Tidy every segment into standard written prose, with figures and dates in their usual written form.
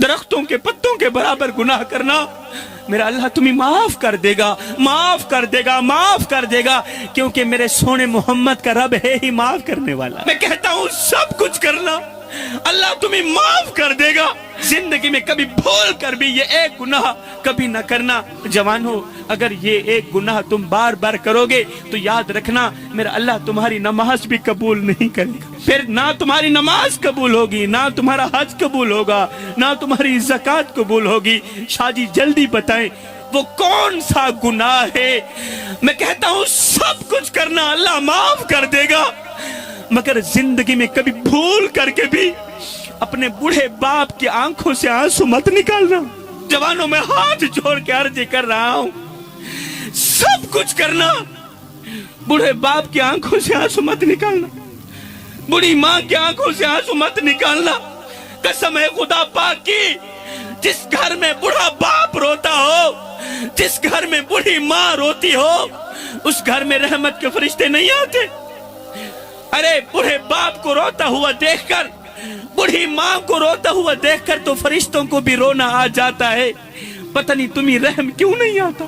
درختوں کے پتوں کے برابر گناہ کرنا، میرا اللہ تمہیں معاف کر دے گا، معاف کر دے گا، معاف کر دے گا، کیونکہ میرے سونے محمد کا رب ہے ہی معاف کرنے والا۔ میں کہتا ہوں سب کچھ کرنا، اللہ تمہیں معاف کر دے گا۔ زندگی میں کبھی بھول کر بھی یہ ایک گناہ کبھی نہ کرنا۔ جوانو، اگر یہ ایک گناہ تم بار بار کرو گے تو یاد رکھنا میرا اللہ تمہاری نماز بھی قبول نہیں کرے گا۔ پھر نہ تمہاری نماز قبول ہوگی، نہ تمہارا حج قبول ہوگا، نہ تمہاری زکوٰۃ قبول ہوگی۔ شاہ جی جلدی بتائیں وہ کون سا گناہ ہے؟ میں کہتا ہوں سب کچھ کرنا، اللہ معاف کر دے گا، مگر زندگی میں کبھی بھول کر کے بھی اپنے بوڑھے باپ کی آنکھوں سے آنسو مت نکالنا۔ جوانوں میں ہاتھ جوڑ کے عرض کر رہا ہوں سب کچھ کرنا، بوڑھے باپ کی آنکھوں سے آنسو مت نکالنا، بوڑھی ماں کی آنکھوں سے آنسو مت نکالنا۔ قسم ہے خدا پاک کی، جس گھر میں بوڑھا باپ روتا ہو، جس گھر میں بوڑھی ماں روتی ہو، اس گھر میں رحمت کے فرشتے نہیں آتے۔ ارے بوڑھے باپ کو روتا ہوا دیکھ کر، بوڑھی ماں کو روتا ہوا دیکھ کر تو فرشتوں کو بھی رونا آ جاتا ہے۔ پتہ نہیں تمہیں رحم کیوں نہیں آتا۔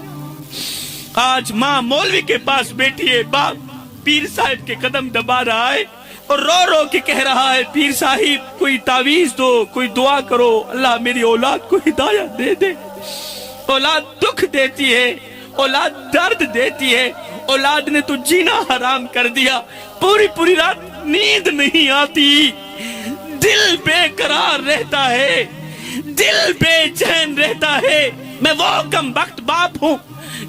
آج ماں مولوی کے پاس بیٹھی ہے، باپ پیر صاحب کے قدم دبا رہا ہے اور رو رو کے کہہ رہا ہے پیر صاحب کوئی تعویذ دو، کوئی دعا کرو، اللہ میری اولاد کو ہدایت دے دے۔ اولاد دکھ دیتی ہے، اولاد درد دیتی ہے، اولاد نے تو جینا حرام کر دیا، پوری پوری رات نیند نہیں آتی، دل بے قرار رہتا ہے، دل بے چین رہتا ہے۔ میں وہ کم بخت باپ ہوں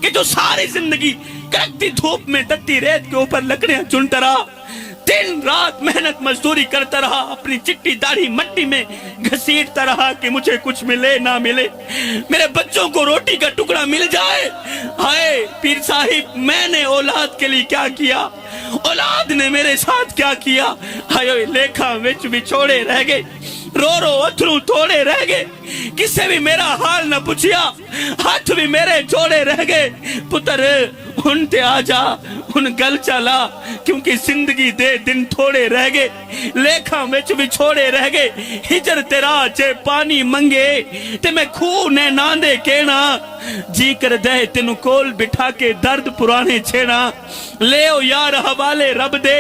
کہ جو ساری زندگی کڑکتی دھوپ میں تتی ریت کے اوپر لکڑیاں چنتا رہا، دن رات محنت مزدوری کرتا رہا، اپنی چٹی داڑھی مٹی میں گھسیٹتا رہا کہ مجھے کچھ ملے نہ ملے، میرے بچوں کو روٹی کا ٹکڑا مل جائے۔ ہائے پیر صاحب میں نے اولاد کے لیے کیا کیا، اولاد نے میرے ساتھ کیا کیا۔ ہائے لیکھا وچ بچھوڑے رہ گئے، رو رو اتھرو توڑے رہ گئے، کسے بھی میرا حال نہ پوچھیا، ہاتھ بھی میرے جوڑے رہ گئے۔ پتر ہن تے آ جا، ہن گل چلا، کیونکہ زندگی دے دن تھوڑے رہ گئے، لیکھاں وچ بھی چھوڑے رہ گئے۔ ہجر تیرا جے پانی منگے تے میں کھو نے ناندے کہنا، جی کر دے تینو کول بٹھا کے درد پرانے چھیڑا، لے او یار حوالے رب دے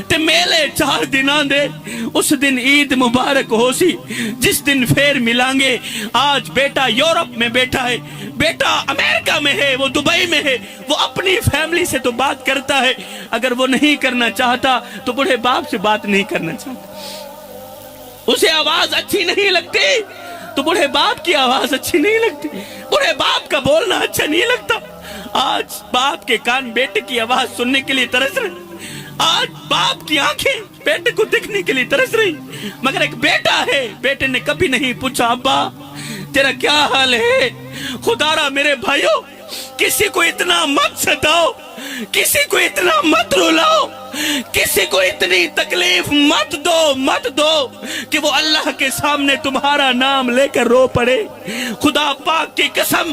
تے میلے 4 دناں دے، اس دن عید مبارک ہو سی جس دن پھر ملیں گے۔ آج بیٹا یورپ میں بیٹھا ہے، بیٹا امریکہ میں ہے، وہ دبئی میں ہے، وہ اپنی فیملی سے تو بات کرتا ہے، اگر وہ نہیں کرنا چاہتا تو بڑے باپ سے بات نہیں کرنا چاہتا، اسے آواز اچھی نہیں لگتی تو بڑے باپ کی آواز اچھی نہیں لگتی، بڑے باپ کا بولنا اچھا نہیں لگتا۔ آج باپ کے کان بیٹے کی آواز سننے کے لیے ترس رہے، آج باپ کی آنکھیں بیٹے کو دیکھنے کے لیے ترس رہی، مگر ایک بیٹا ہے، بیٹے نے کبھی نہیں پوچھا ابا تیرا کیا حال ہے۔ خدا را میرے بھائیوں کسی کو اتنا مت ستاؤ، کسی کو اتنا مت رلاؤ، کسی کو اتنی تکلیف مت دو کہ وہ اللہ کے سامنے تمہارا نام لے کر رو پڑے۔ خدا پاک کی قسم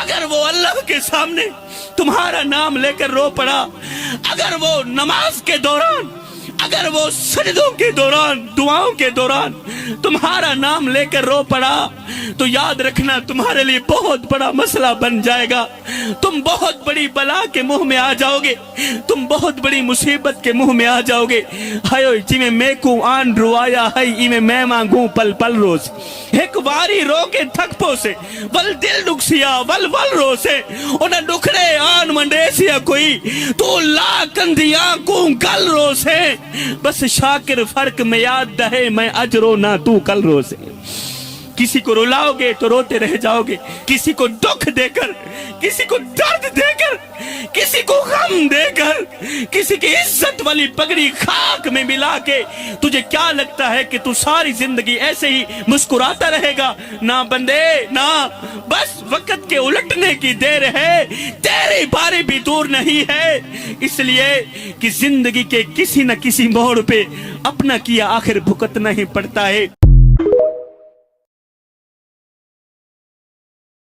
اگر وہ اللہ کے سامنے تمہارا نام لے کر رو پڑا، اگر وہ نماز کے دوران، اگر وہ سجدوں کے دوران، دعاؤں کے دوران تمہارا نام لے کر رو پڑا تو یاد رکھنا تمہارے لیے بہت بڑا مسئلہ بن جائے گا، تم بہت بڑی بلا کے منہ میں آ جاؤ گے، تم بہت بڑی مصیبت کے منہ میں آ جاؤ گے۔ ہائیو جی میں کو آن روایا ہے ای میں مانگوں پل پل روز، ایک واری رو کے تھک پو سے ول دل ڈکسیا ول رو سے انہیں ڈکھڑے آن منڈیسیا کوئی تو لا کندیاں کو گل رو سے، بس شاکر فرق میں یاد دہے میں اج رو نہ تو کل رو سے۔ کسی کو رلاؤ گے تو روتے رہ جاؤ گے، کسی کو دکھ دے کر، کسی کو درد دے کر، کسی کو غم دے کر، کسی کی عزت والی پگڑی خاک میں ملا کے تجھے کیا لگتا ہے کہ تو ساری زندگی ایسے ہی مسکراتا رہے گا؟ نہ بندے نہ، بس وقت کے الٹنے کی دیر ہے، تیری باری بھی دور نہیں ہے، اس لیے کہ زندگی کے کسی نہ کسی موڑ پہ اپنا کیا آخر بھگتنا ہی پڑتا ہے۔